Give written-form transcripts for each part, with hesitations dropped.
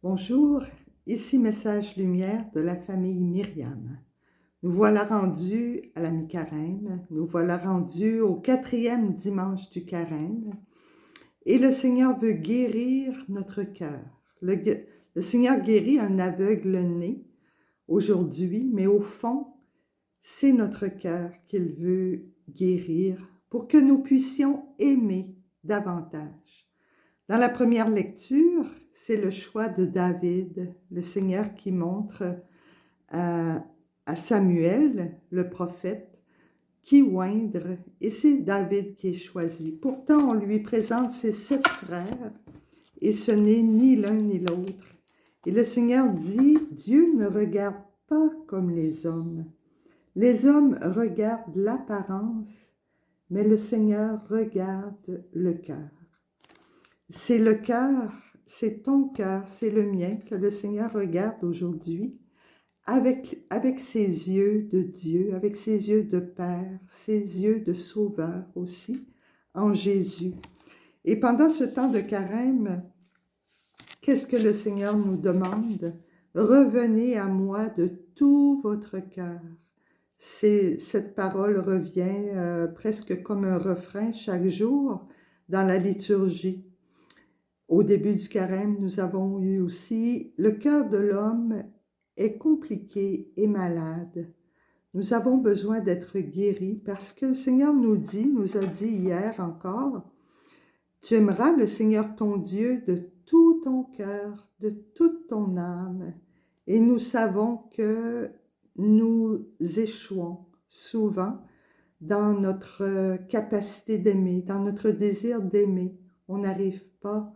Bonjour, ici Message Lumière de la famille Myriam. Nous voilà rendus à la mi-carême, nous voilà rendus au 4e dimanche du carême et le Seigneur veut guérir notre cœur. Le Seigneur guérit un aveugle né aujourd'hui, mais au fond, c'est notre cœur qu'il veut guérir pour que nous puissions aimer davantage. Dans la première lecture, c'est le choix de David, le Seigneur qui montre à Samuel, le prophète, qui oindre, et c'est David qui est choisi. Pourtant, on lui présente ses 7 frères, et ce n'est ni l'un ni l'autre. Et le Seigneur dit, Dieu ne regarde pas comme les hommes. Les hommes regardent l'apparence, mais le Seigneur regarde le cœur. C'est le cœur, c'est ton cœur, c'est le mien que le Seigneur regarde aujourd'hui avec ses yeux de Dieu, avec ses yeux de Père, ses yeux de Sauveur aussi, en Jésus. Et pendant ce temps de carême, qu'est-ce que le Seigneur nous demande? Revenez à moi de tout votre cœur. Cette parole revient presque comme un refrain chaque jour dans la liturgie. Au début du carême, nous avons eu aussi « Le cœur de l'homme est compliqué et malade. Nous avons besoin d'être guéris parce que le Seigneur nous a dit hier encore, « Tu aimeras le Seigneur ton Dieu de tout ton cœur, de toute ton âme. » Et nous savons que nous échouons souvent dans notre capacité d'aimer, dans notre désir d'aimer. On n'arrive pas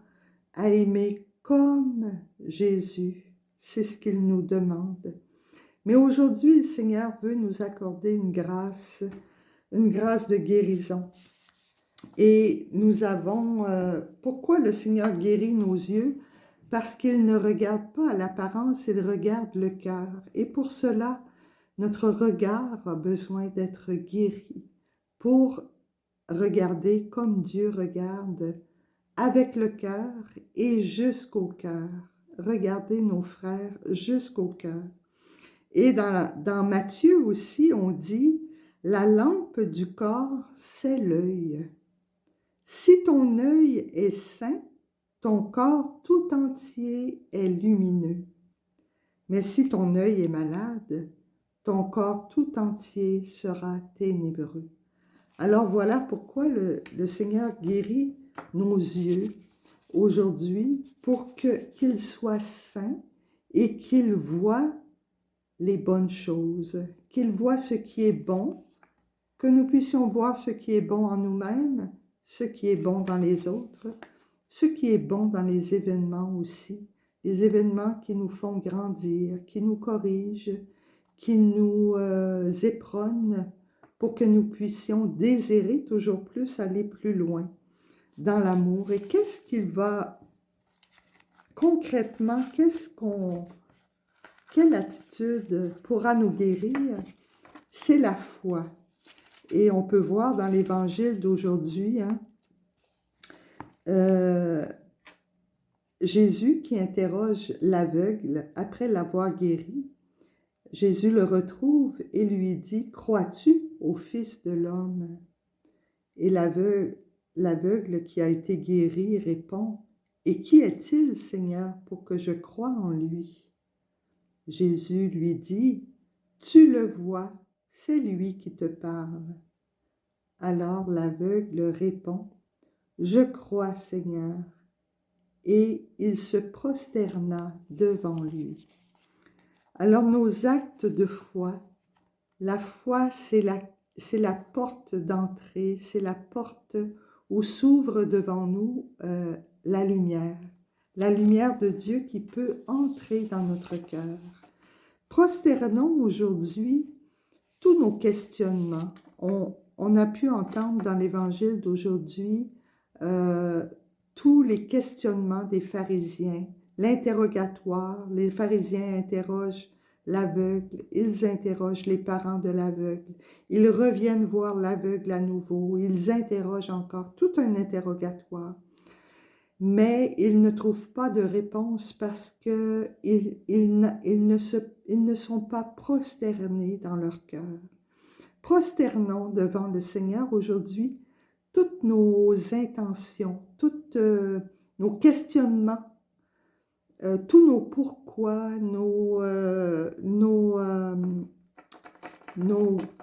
à aimer comme Jésus. C'est ce qu'il nous demande. Mais aujourd'hui, le Seigneur veut nous accorder une grâce de guérison. Et nous avons... pourquoi le Seigneur guérit nos yeux? Parce qu'il ne regarde pas à l'apparence, il regarde le cœur. Et pour cela, notre regard a besoin d'être guéri pour regarder comme Dieu regarde, avec le cœur et jusqu'au cœur. Regardez nos frères jusqu'au cœur. Et dans Matthieu aussi, on dit, la lampe du corps, c'est l'œil. Si ton œil est sain, ton corps tout entier est lumineux. Mais si ton œil est malade, ton corps tout entier sera ténébreux. Alors voilà pourquoi le Seigneur guérit nos yeux aujourd'hui pour qu'ils soient saints et qu'ils voient les bonnes choses, qu'ils voient ce qui est bon, que nous puissions voir ce qui est bon en nous-mêmes, ce qui est bon dans les autres, ce qui est bon dans les événements aussi, les événements qui nous font grandir, qui nous corrigent, qui nous éperonnent, pour que nous puissions désirer toujours plus aller plus loin dans l'amour. Et qu'est-ce qu'il va concrètement, quelle attitude pourra nous guérir? C'est la foi. Et on peut voir dans l'évangile d'aujourd'hui, Jésus qui interroge l'aveugle après l'avoir guéri. Jésus le retrouve et lui dit, « Crois-tu au Fils de l'homme ?» Et l'aveugle qui a été guéri répond, « Et qui est-il, Seigneur, pour que je croie en lui ?» Jésus lui dit, « Tu le vois, c'est lui qui te parle. » Alors l'aveugle répond, « Je crois, Seigneur. » Et il se prosterna devant lui. Alors nos actes de foi, la foi c'est la porte d'entrée, c'est la porte où s'ouvre devant nous la lumière de Dieu qui peut entrer dans notre cœur. Prosternons aujourd'hui tous nos questionnements. On a pu entendre dans l'évangile d'aujourd'hui tous les questionnements des pharisiens, l'interrogatoire. Les pharisiens interrogent l'aveugle, ils interrogent les parents de l'aveugle, ils reviennent voir l'aveugle à nouveau, ils interrogent encore, tout un interrogatoire. mais ils ne trouvent pas de réponse parce qu'ils ne sont pas prosternés dans leur cœur. Prosternons devant le Seigneur aujourd'hui toutes nos intentions, tous nos questionnements, tous nos pourquoi, nos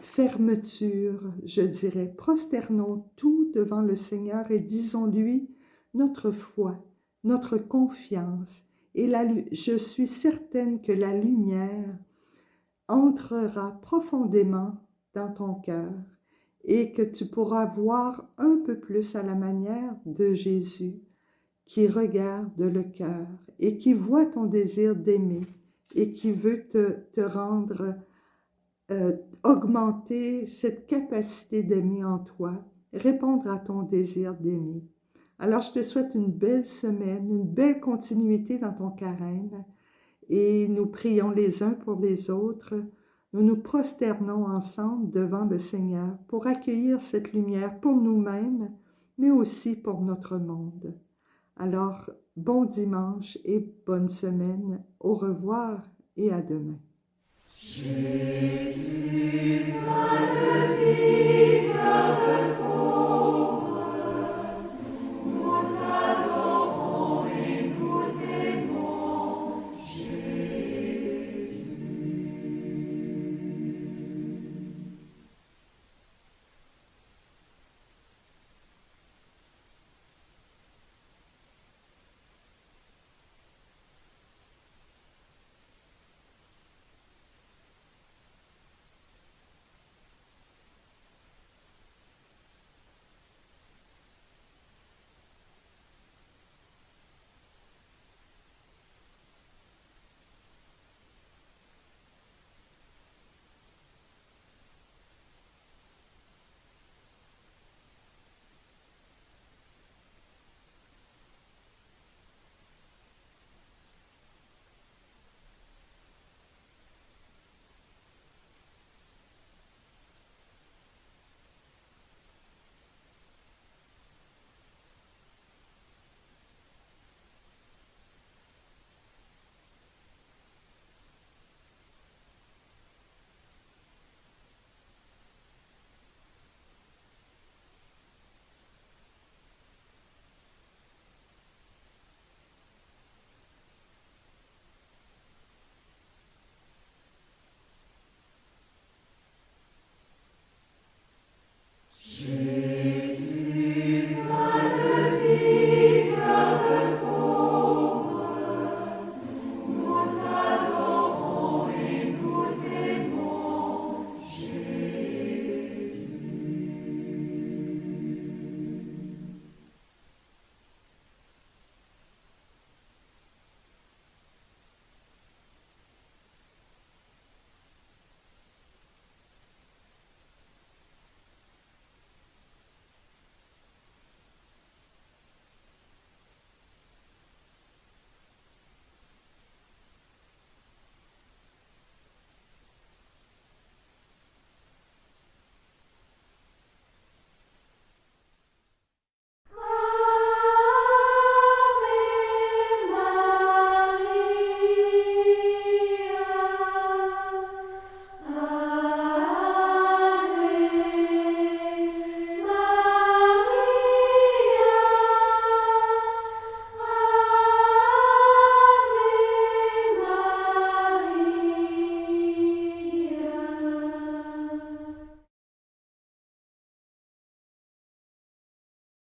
fermetures, je dirais. Prosternons tout devant le Seigneur et disons-lui notre foi, notre confiance. Et je suis certaine que la lumière entrera profondément dans ton cœur et que tu pourras voir un peu plus à la manière de Jésus qui regarde le cœur et qui voit ton désir d'aimer et qui veut te rendre, augmenter cette capacité d'aimer en toi, répondre à ton désir d'aimer. Alors je te souhaite une belle semaine, une belle continuité dans ton carême et nous prions les uns pour les autres. Nous nous prosternons ensemble devant le Seigneur pour accueillir cette lumière pour nous-mêmes, mais aussi pour notre monde. Alors, bon dimanche et bonne semaine. Au revoir et à demain. Jésus,